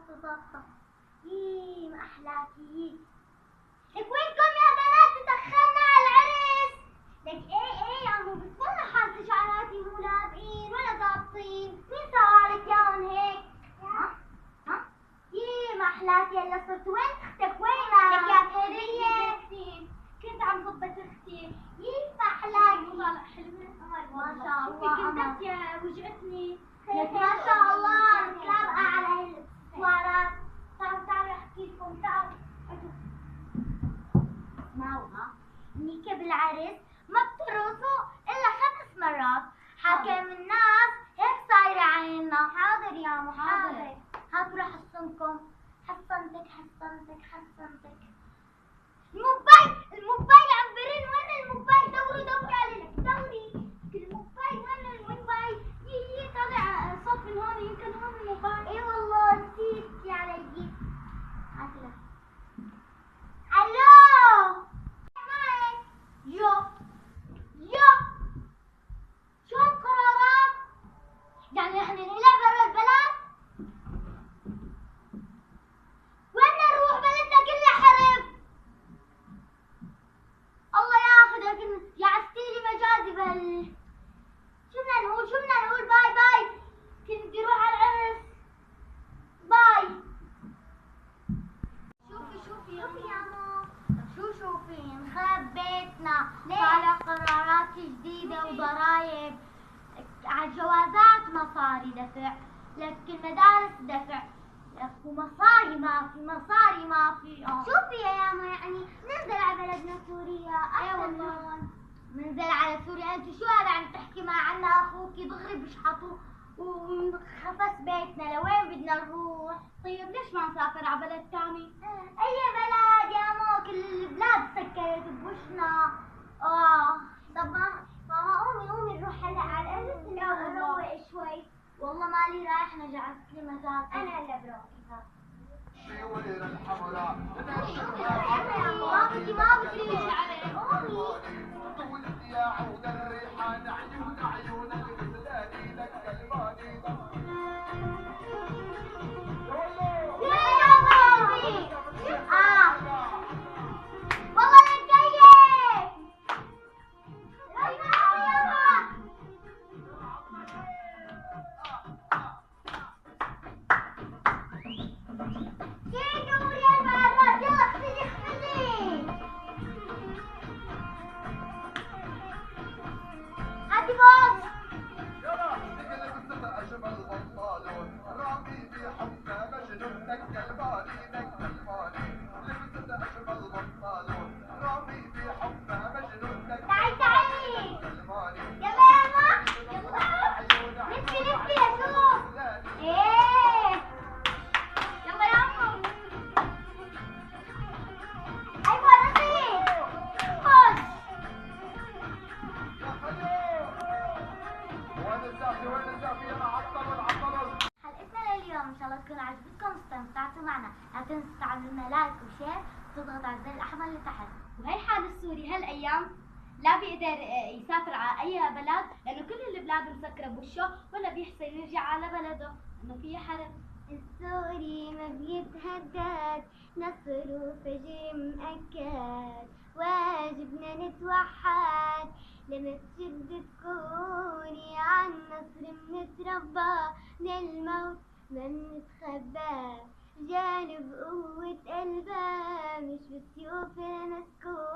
صفصف. ما أحلاكي. لك وينكم يا بنات تدخلنا على العرس؟ لك ايه يا مو بس والله حالتي شعراتي مو لابقين ولا ضابطين. مين سوالك ياهن هيك؟ ها؟ ما أحلاكي هلا صرت وين اختك وينك؟ لك يا خيرية كنت عم ضبط اختي. ما أحلاكي طالع حلوة ما شاء الله. كنت يا وجعتني. لك ما شاء الله متلابقة على هالسوارات. تعالوا احكي لكم تعالوا. اسمعوا نيكي بالعرس ما بترقصوا الا 5 مرات. حكم الناس هيك صايرة عيننا. حاضر يا مو حاضر. هاتوا لحصنكم. حصنتك. الموبايل عم برن. وين الموبايل؟ دوري علي لك دوري. الموبايل وين الموبايل؟ طالع صوت من هون. يمكن هون الموبايل. اي والله نسيت علي. هاتي لك. الو يو شو القرارات؟ يعني احنا نلعب برا البلد؟ وين نروح؟ بلدنا كلها حرب. الله ياخذك. يعستيلي مجازي شو بدنا نقول باي. كنت بدي اروح على العرس. باي. شوفي يا ماما. شوفي انخرب بيتنا. طالع قرارات جديدة وضرايب على الجوازات. مصاري دفع. لك المدارس دفع. لك ومصاري ما في. شوفي يا ياما يعني ننزل على بلدنا سوريا احسن هون. ننزل على سوريا؟ انت شو هذا عم تحكي مع عنا اخوكي دغري بشحطوا وخفص بيتنا. لوين بدنا نروح؟ طيب ليش ما نسافر على بلد ثاني؟ اي بلد يا مو؟ كل البلاد سكرت بوشنا. طب ماما قومي نروح هلا على العرس نروق شوي. والله مالي رايح جعلت لي مزاج. انا هلا بروح. وير الحمراء ما بدي ولد يا عود الريحان عيون الغزلاني لك قلباني والله لك جايه. حلقتنا لليوم ان شاء الله تكون عجبتكم واستمتعتوا معنا. لا تنسوا تعملوا لنا لايك وشير وتضغطوا على الزر الاحمر اللي تحت. وهي حال السوري هالايام لا بيقدر يسافر على اي بلد لانه كل البلاد مسكره بوشه ولا بيحسن يرجع على بلده انه فيها حرب. السوري ما بيتهدد نصر وفجر مأكد. واجبنا نتوحد لما تشد تكوني عن نصر منتربى للموت ما منتخبى. جانب قوة قلبها مش بالسيوف مسكون.